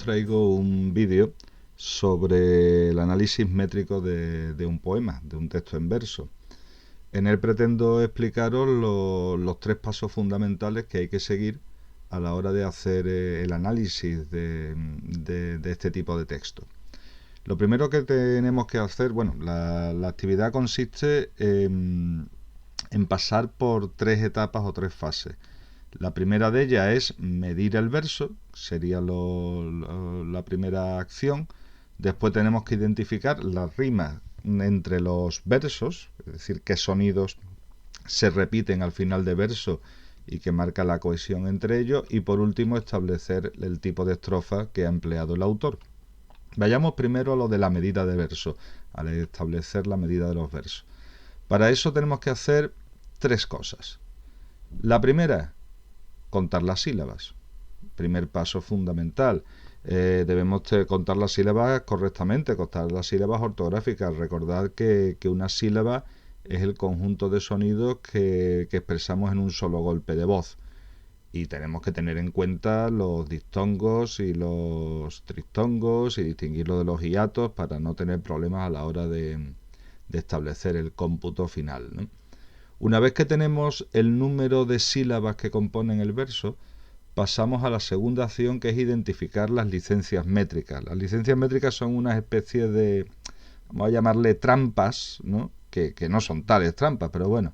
traigo un vídeo sobre el análisis métrico de un poema, de un texto en verso. En él pretendo explicaros los tres pasos fundamentales que hay que seguir a la hora de hacer el análisis de este tipo de texto. Lo primero que tenemos que hacer, bueno, la actividad consiste en pasar por tres etapas o tres fases. La primera de ellas es medir el verso, sería la primera acción. Después tenemos que identificar las rimas entre los versos, es decir, qué sonidos se repiten al final de verso y que marca la cohesión entre ellos. Y por último, establecer el tipo de estrofa que ha empleado el autor. Vayamos primero a lo de la medida de verso, al establecer la medida de los versos. Para eso tenemos que hacer tres cosas. La primera, contar las sílabas. Primer paso fundamental. Debemos contar las sílabas correctamente, contar las sílabas ortográficas. Recordad que una sílaba es el conjunto de sonidos que expresamos en un solo golpe de voz. Y tenemos que tener en cuenta los diptongos y los triptongos y distinguirlo de los hiatos para no tener problemas a la hora de establecer el cómputo final, ¿no? Una vez que tenemos el número de sílabas que componen el verso, pasamos a la segunda acción, que es identificar las licencias métricas. Las licencias métricas son unas especies de, vamos a llamarle trampas, ¿no? Que no son tales trampas, pero bueno,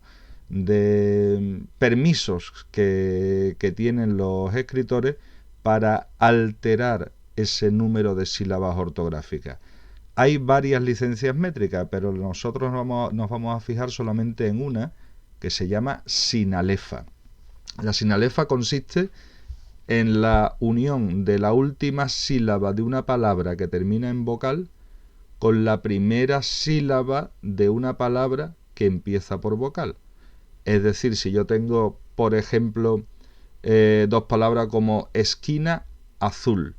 de permisos que tienen los escritores para alterar ese número de sílabas ortográficas. Hay varias licencias métricas, pero nosotros nos vamos a fijar solamente en una, que se llama sinalefa. La sinalefa consiste en la unión de la última sílaba de una palabra que termina en vocal con la primera sílaba de una palabra que empieza por vocal. Es decir, si yo tengo, por ejemplo, dos palabras como esquina, azul.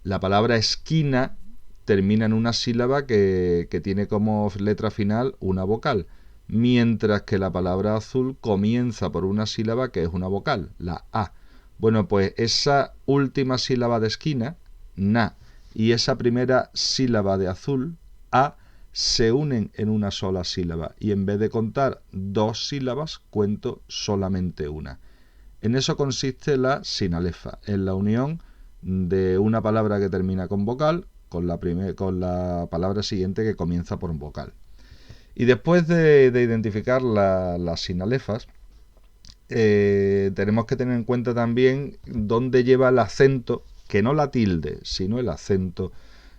La palabra esquina termina en una sílaba que tiene como letra final una vocal, mientras que la palabra azul comienza por una sílaba que es una vocal, la A. Bueno, pues esa última sílaba de esquina, na, y esa primera sílaba de azul, A, se unen en una sola sílaba, y en vez de contar dos sílabas, cuento solamente una. En eso consiste la sinalefa, en la unión de una palabra que termina con vocal con la palabra siguiente que comienza por vocal. Y después de identificar las sinalefas, tenemos que tener en cuenta también dónde lleva el acento, que no la tilde, sino el acento,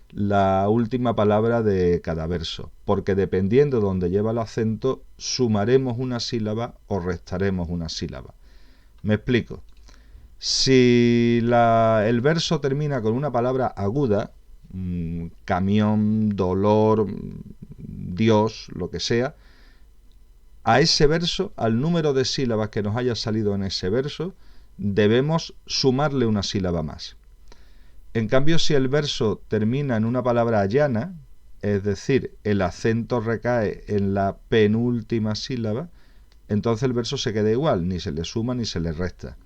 la última palabra de cada verso, porque dependiendo de dónde lleva el acento, sumaremos una sílaba o restaremos una sílaba. Me explico. Si el verso termina con una palabra aguda, camión, dolor, Dios, lo que sea, a ese verso, al número de sílabas que nos haya salido en ese verso, debemos sumarle una sílaba más. En cambio, si el verso termina en una palabra llana, es decir, el acento recae en la penúltima sílaba, entonces el verso se queda igual, ni se le suma ni se le resta.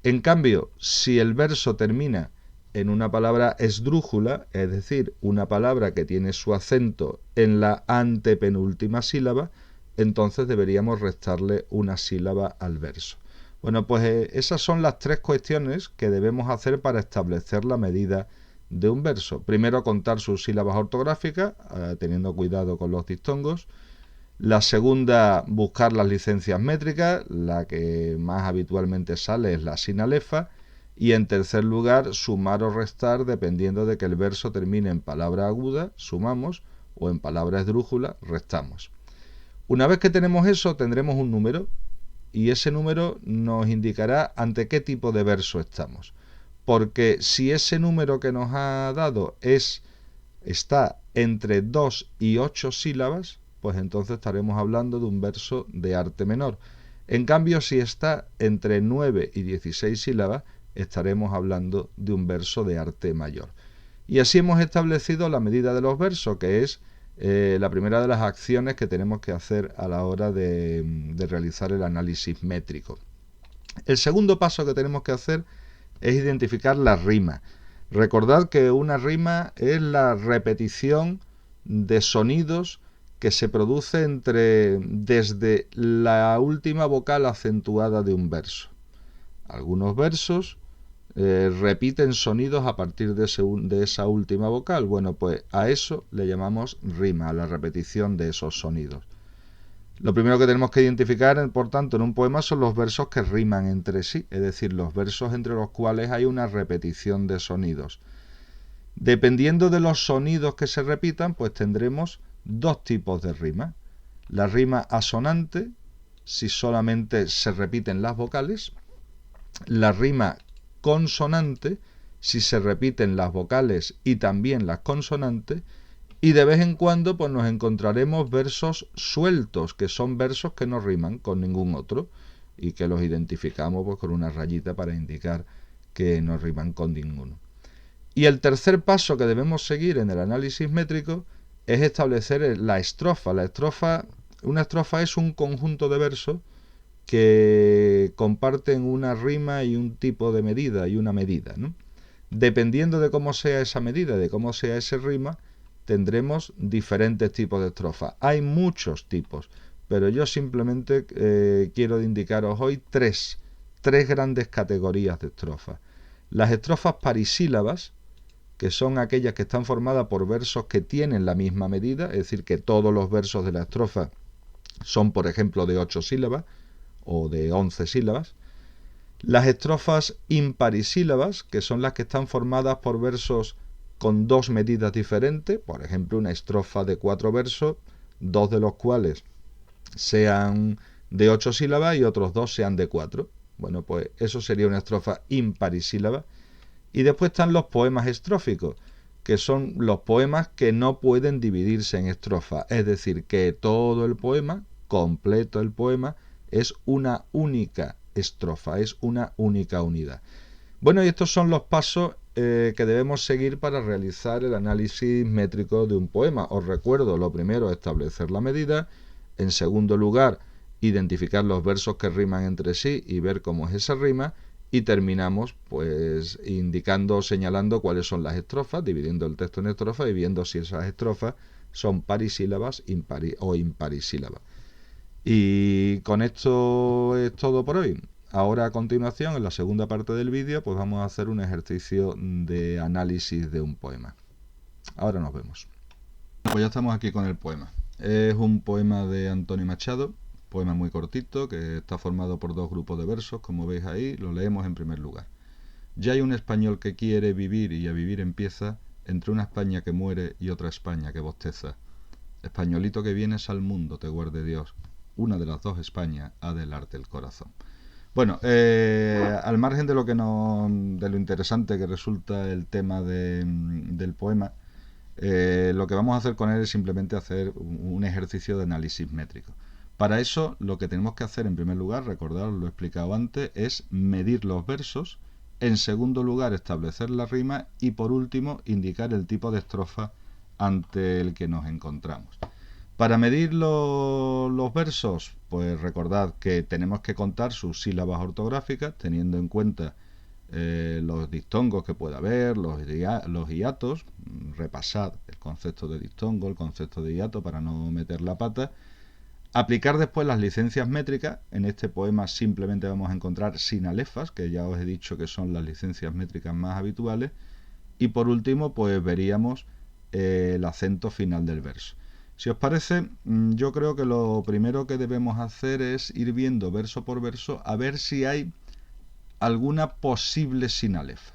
En cambio, si el verso termina en una palabra esdrújula, es decir, una palabra que tiene su acento en la antepenúltima sílaba, entonces deberíamos restarle una sílaba al verso. Bueno, pues esas son las tres cuestiones que debemos hacer para establecer la medida de un verso. Primero, contar sus sílabas ortográficas, teniendo cuidado con los diptongos. La segunda, buscar las licencias métricas, la que más habitualmente sale es la sinalefa. Y en tercer lugar, sumar o restar dependiendo de que el verso termine en palabra aguda, sumamos, o en palabra esdrújula, restamos. Una vez que tenemos eso, tendremos un número, y ese número nos indicará ante qué tipo de verso estamos. Porque si ese número que nos ha dado está entre 2 y 8 sílabas, pues entonces estaremos hablando de un verso de arte menor. En cambio, si está entre 9 y 16 sílabas, estaremos hablando de un verso de arte mayor. Y así hemos establecido la medida de los versos, que es la primera de las acciones que tenemos que hacer a la hora de realizar el análisis métrico. El segundo paso que tenemos que hacer es identificar las rimas. Recordad que una rima es la repetición de sonidos que se produce desde la última vocal acentuada de un verso. Algunos versos repiten sonidos a partir de esa última vocal. Bueno, pues a eso le llamamos rima, a la repetición de esos sonidos. Lo primero que tenemos que identificar, por tanto, en un poema son los versos que riman entre sí, es decir, los versos entre los cuales hay una repetición de sonidos. Dependiendo de los sonidos que se repitan, pues tendremos dos tipos de rima. La rima asonante, si solamente se repiten las vocales. La rima consonante, si se repiten las vocales y también las consonantes. Y de vez en cuando pues nos encontraremos versos sueltos, que son versos que no riman con ningún otro y que los identificamos pues con una rayita para indicar que no riman con ninguno. Y el tercer paso que debemos seguir en el análisis métrico es establecer la estrofa. Una estrofa es un conjunto de versos que comparten una rima y un tipo de medida y una medida, ¿no? Dependiendo de cómo sea esa medida, de cómo sea ese rima, tendremos diferentes tipos de estrofas. Hay muchos tipos, pero yo simplemente quiero indicaros hoy tres grandes categorías de estrofas. Las estrofas parisílabas, que son aquellas que están formadas por versos que tienen la misma medida, es decir, que todos los versos de la estrofa son, por ejemplo, de 8 sílabas o de 11 sílabas. Las estrofas imparisílabas, que son las que están formadas por versos con dos medidas diferentes, por ejemplo, una estrofa de 4 versos, 2 de los cuales sean de 8 sílabas y otros 2 sean de 4. Bueno, pues eso sería una estrofa imparisílaba. Y después están los poemas estróficos, que son los poemas que no pueden dividirse en estrofas, es decir, que todo el poema, completo el poema, es una única estrofa, es una única unidad. Bueno, y estos son los pasos que debemos seguir para realizar el análisis métrico de un poema. Os recuerdo, lo primero, establecer la medida. En segundo lugar, identificar los versos que riman entre sí y ver cómo es esa rima. Y terminamos pues indicando, señalando cuáles son las estrofas, dividiendo el texto en estrofas y viendo si esas estrofas son parisílabas o imparisílabas. Y con esto es todo por hoy. Ahora a continuación, en la segunda parte del vídeo, pues vamos a hacer un ejercicio de análisis de un poema. Ahora nos vemos. Pues ya estamos aquí con el poema. Es un poema de Antonio Machado, poema muy cortito, que está formado por dos grupos de versos, como veis ahí, lo leemos en primer lugar. Ya hay un español que quiere vivir y a vivir empieza, entre una España que muere y otra España que bosteza. Españolito que vienes al mundo, te guarde Dios, una de las dos Españas ha de helarte el corazón. Bueno, al margen de de lo interesante que resulta el tema del poema, lo que vamos a hacer con él es simplemente hacer un ejercicio de análisis métrico. Para eso, lo que tenemos que hacer en primer lugar, recordad, lo he explicado antes, es medir los versos. En segundo lugar, establecer la rima y por último, indicar el tipo de estrofa ante el que nos encontramos. Para medir los versos, pues recordad que tenemos que contar sus sílabas ortográficas, teniendo en cuenta los diptongos que pueda haber, los hiatos. Repasad el concepto de diptongo, el concepto de hiato para no meter la pata. Aplicar después las licencias métricas. En este poema simplemente vamos a encontrar sinalefas, que ya os he dicho que son las licencias métricas más habituales. Y por último, pues veríamos el acento final del verso. Si os parece, yo creo que lo primero que debemos hacer es ir viendo verso por verso a ver si hay alguna posible sinalefa.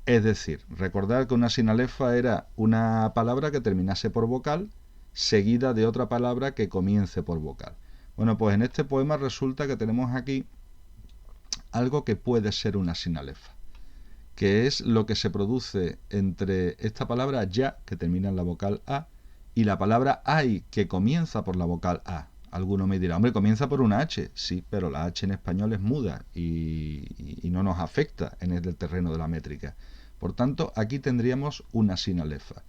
Es decir, recordad que una sinalefa era una palabra que terminase por vocal seguida de otra palabra que comience por vocal. Bueno, pues en este poema resulta que tenemos aquí algo que puede ser una sinalefa, que es lo que se produce entre esta palabra ya, que termina en la vocal A, y la palabra ay, que comienza por la vocal A. Alguno me dirá, hombre, comienza por una H. Sí, pero la H en español es muda y no nos afecta en el terreno de la métrica. Por tanto, aquí tendríamos una sinalefa.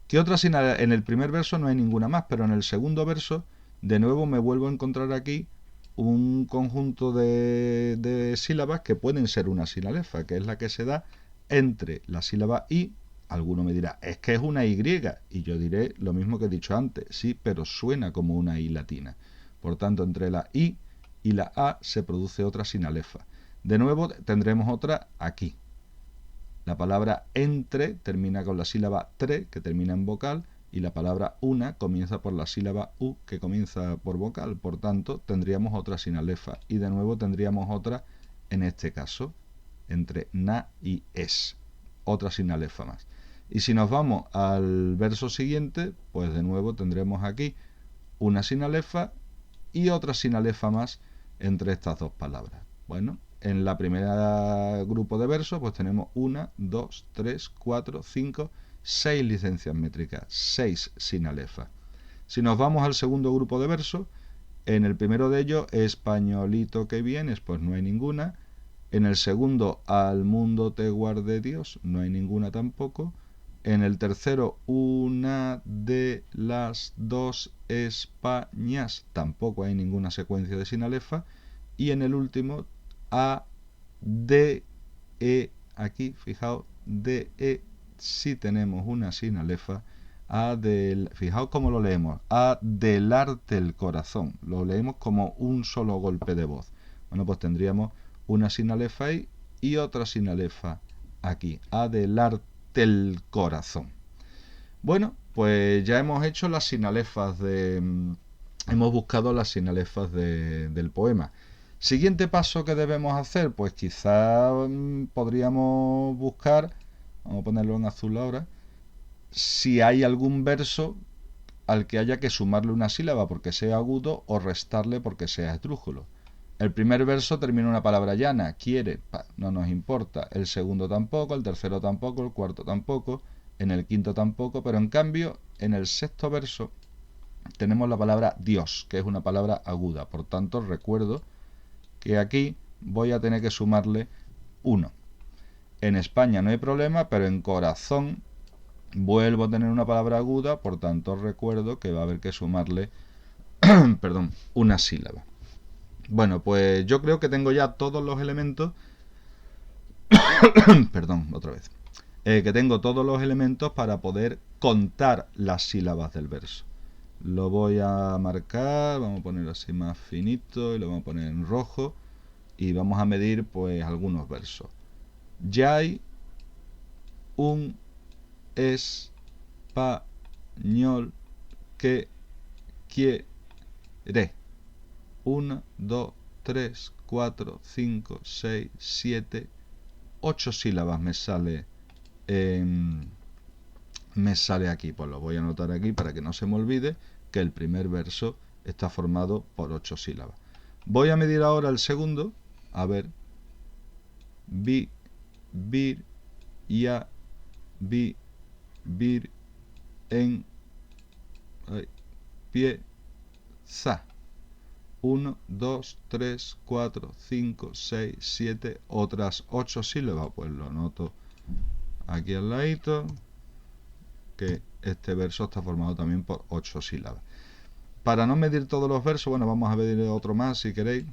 ¿Qué otra sinalefa? En el primer verso no hay ninguna más, pero en el segundo verso, de nuevo me vuelvo a encontrar aquí un conjunto de sílabas que pueden ser una sinalefa, que es la que se da entre la sílaba I. Alguno me dirá, es que es una Y, y yo diré lo mismo que he dicho antes, sí, pero suena como una I latina. Por tanto, entre la I y la A se produce otra sinalefa. De nuevo tendremos otra aquí. La palabra entre termina con la sílaba tre, que termina en vocal, y la palabra una comienza por la sílaba u, que comienza por vocal. Por tanto, tendríamos otra sinalefa. Y de nuevo tendríamos otra, en este caso, entre na y es. Otra sinalefa más. Y si nos vamos al verso siguiente, pues de nuevo tendremos aquí una sinalefa y otra sinalefa más entre estas dos palabras. Bueno, en la primera grupo de versos pues tenemos 1, 2, 3, 4, 5, 6 licencias métricas, 6 sinalefas. Si nos vamos al segundo grupo de versos, en el primero de ellos, españolito que vienes, pues no hay ninguna. En el segundo, al mundo te guarde Dios, no hay ninguna tampoco. En el tercero, una de las dos Españas, tampoco hay ninguna secuencia de sinalefa. Y en el último, a, de, e, aquí, fijaos, de, e, sí tenemos una sinalefa. Fijaos cómo lo leemos, adelarte el corazón, lo leemos como un solo golpe de voz. Bueno, pues tendríamos una sinalefa ahí y otra sinalefa aquí, adelarte el corazón. Bueno, pues ya hemos hecho las sinalefas hemos buscado las sinalefas del poema. Siguiente paso que debemos hacer, pues quizá podríamos buscar, vamos a ponerlo en azul ahora, si hay algún verso al que haya que sumarle una sílaba porque sea agudo o restarle porque sea esdrújulo. El primer verso termina una palabra llana, quiere, no nos importa. El segundo tampoco, el tercero tampoco, el cuarto tampoco, en el quinto tampoco, pero en cambio en el sexto verso tenemos la palabra Dios, que es una palabra aguda. Por tanto, recuerdo que aquí voy a tener que sumarle 1. En España no hay problema, pero en corazón vuelvo a tener una palabra aguda, por tanto recuerdo que va a haber que sumarle perdón, una sílaba. Bueno, pues yo creo que tengo ya todos los elementos perdón, otra vez. Que tengo todos los elementos para poder contar las sílabas del verso. Lo voy a marcar, vamos a ponerlo así más finito y lo vamos a poner en rojo y vamos a medir pues algunos versos. Ya hay un español que quiere. 1, 2, 3, 4, 5, 6, 7, 8 sílabas me sale aquí. Pues lo voy a anotar aquí para que no se me olvide que el primer verso está formado por 8 sílabas. Voy a medir ahora el segundo. A ver. Bi, bir, ya, bi, bir, en, pie, za. 1, 2, 3, 4, 5, 6, 7, otras 8 sílabas. Pues lo anoto aquí al ladito, que este verso está formado también por 8 sílabas. Para no medir todos los versos, bueno, vamos a medir otro más si queréis.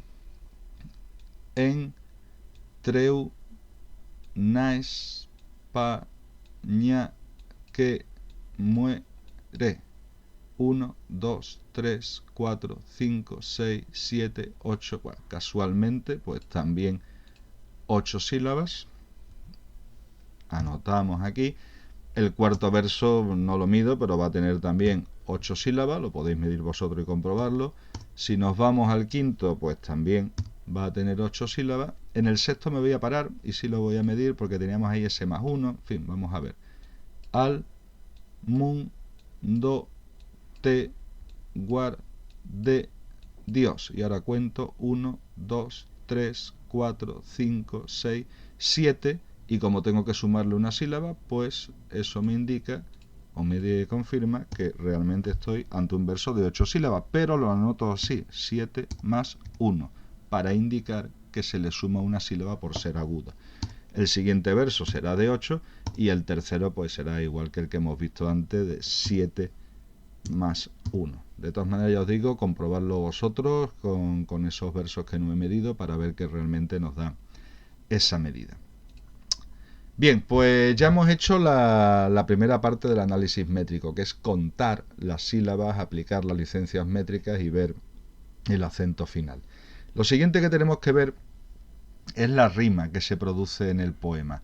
En, treu, na, España, que muere. 1, 2, 3, 4, 5, 6, 7, 8. Bueno, casualmente, pues también 8 sílabas. Anotamos aquí. El cuarto verso no lo mido, pero va a tener también 8 sílabas. Lo podéis medir vosotros y comprobarlo. Si nos vamos al quinto, pues también va a tener 8 sílabas. En el sexto me voy a parar y sí lo voy a medir porque teníamos ahí ese más 1. En fin, vamos a ver. Al mundo te guarde Dios. Y ahora cuento 1, 2, 3, 4, 5, 6, 7. Y como tengo que sumarle una sílaba, pues eso me indica o me confirma que realmente estoy ante un verso de 8 sílabas. Pero lo anoto así, 7 más 1, para indicar que se le suma una sílaba por ser aguda. El siguiente verso será de 8 y el tercero pues será igual que el que hemos visto antes, de 7 más 1. De todas maneras, ya os digo, comprobarlo vosotros con esos versos que no he medido para ver que realmente nos da esa medida. Bien, pues ya hemos hecho la primera parte del análisis métrico, que es contar las sílabas, aplicar las licencias métricas y ver el acento final. Lo siguiente que tenemos que ver es la rima que se produce en el poema.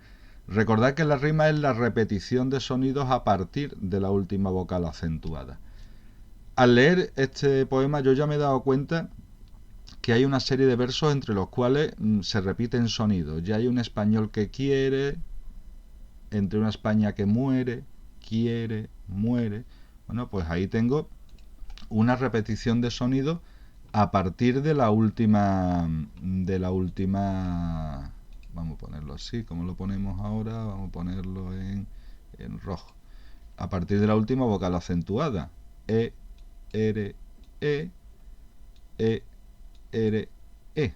Recordad que la rima es la repetición de sonidos a partir de la última vocal acentuada. Al leer este poema yo ya me he dado cuenta que hay una serie de versos entre los cuales se repiten sonidos. Ya hay un español que quiere, entre una España que muere, quiere, muere. Bueno, pues ahí tengo una repetición de sonido a partir de la última, vamos a ponerlo así, como lo ponemos ahora, vamos a ponerlo en rojo. A partir de la última vocal acentuada. E, R, E, E, R, E.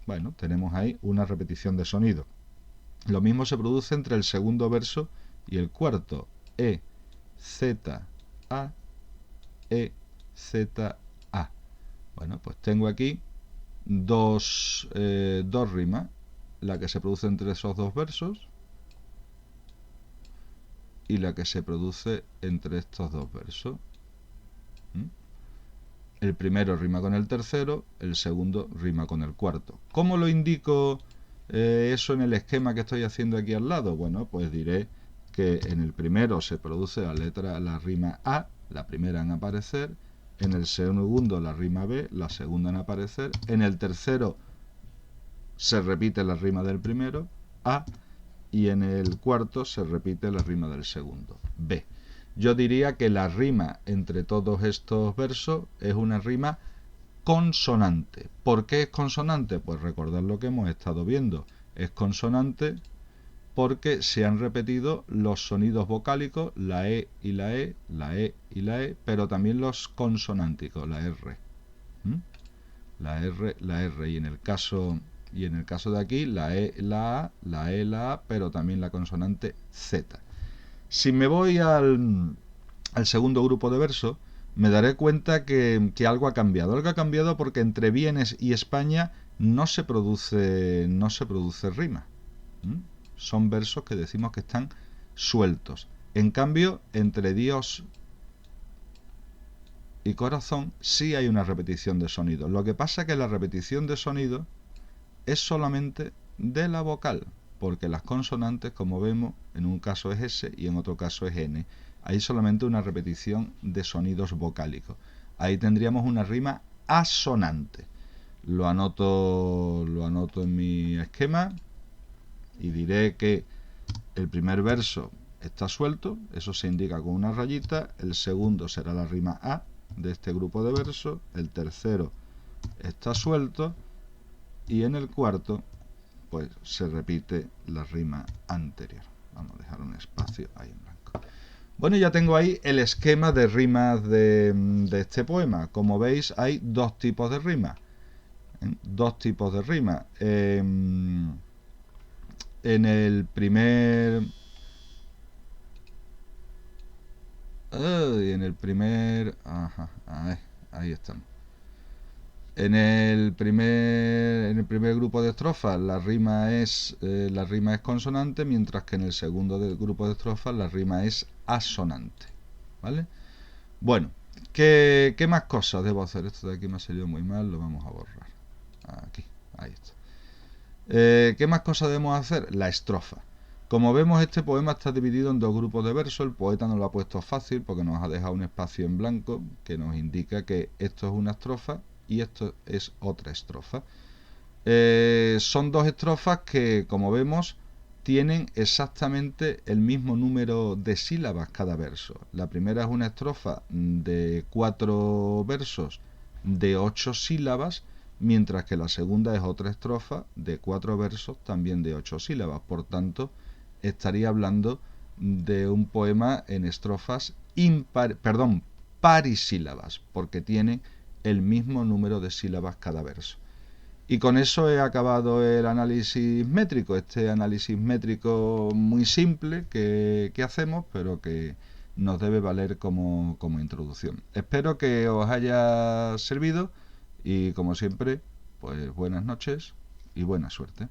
Bueno, tenemos ahí una repetición de sonido. Lo mismo se produce entre el segundo verso y el cuarto. E, Z, A, E, Z, A. Bueno, pues tengo aquí dos rimas, la que se produce entre esos dos versos y la que se produce entre estos dos versos. El primero rima con el tercero, el segundo rima con el cuarto. ¿Cómo lo indico eso en el esquema que estoy haciendo aquí al lado? Bueno, pues diré que en el primero se produce la rima A, la primera en aparecer, en el segundo la rima B, la segunda en aparecer, en el tercero se repite la rima del primero, A, y en el cuarto se repite la rima del segundo, B. Yo diría que la rima entre todos estos versos es una rima consonante. ¿Por qué es consonante? Pues recordad lo que hemos estado viendo. Es consonante porque se han repetido los sonidos vocálicos, la E y la E, la E y la E, pero también los consonánticos, la R. La R, la R. Y en el caso de aquí, la E, la A, la E, la A, pero también la consonante Z. Si me voy al segundo grupo de versos, me daré cuenta que algo ha cambiado. Algo ha cambiado porque entre bienes y España no se produce rima. Son versos que decimos que están sueltos. En cambio, entre Dios y corazón sí hay una repetición de sonido. Lo que pasa es que la repetición de sonido es solamente de la vocal, porque las consonantes, como vemos, en un caso es S y en otro caso es N. Hay solamente una repetición de sonidos vocálicos. Ahí tendríamos una rima asonante. Lo anoto en mi esquema y diré que el primer verso está suelto, eso se indica con una rayita, el segundo será la rima A de este grupo de versos, el tercero está suelto y en el cuarto pues se repite la rima anterior. Vamos a dejar un espacio ahí en blanco. Bueno, ya tengo ahí el esquema de rimas de este poema. Como veis, hay dos tipos de rimas. Dos tipos de rimas. En el primer... Ajá, ahí estamos. En el primer grupo de estrofas la rima es consonante, mientras que en el segundo grupo de estrofas la rima es asonante. ¿Vale? Bueno, ¿qué más cosas debo hacer? Esto de aquí me ha salido muy mal, lo vamos a borrar. Aquí, ahí está. ¿Qué más cosas debemos hacer? La estrofa. Como vemos, este poema está dividido en dos grupos de versos. El poeta nos lo ha puesto fácil porque nos ha dejado un espacio en blanco que nos indica que esto es una estrofa y esto es otra estrofa. Son dos estrofas que, como vemos, tienen exactamente el mismo número de sílabas cada verso. La primera es una estrofa de 4 versos de 8 sílabas, mientras que la segunda es otra estrofa de 4 versos también de 8 sílabas. Por tanto, estaría hablando de un poema en estrofas parisílabas, porque tiene el mismo número de sílabas cada verso. Y con eso he acabado el análisis métrico, este análisis métrico muy simple que hacemos, pero que nos debe valer como introducción. Espero que os haya servido y, como siempre, pues buenas noches y buena suerte.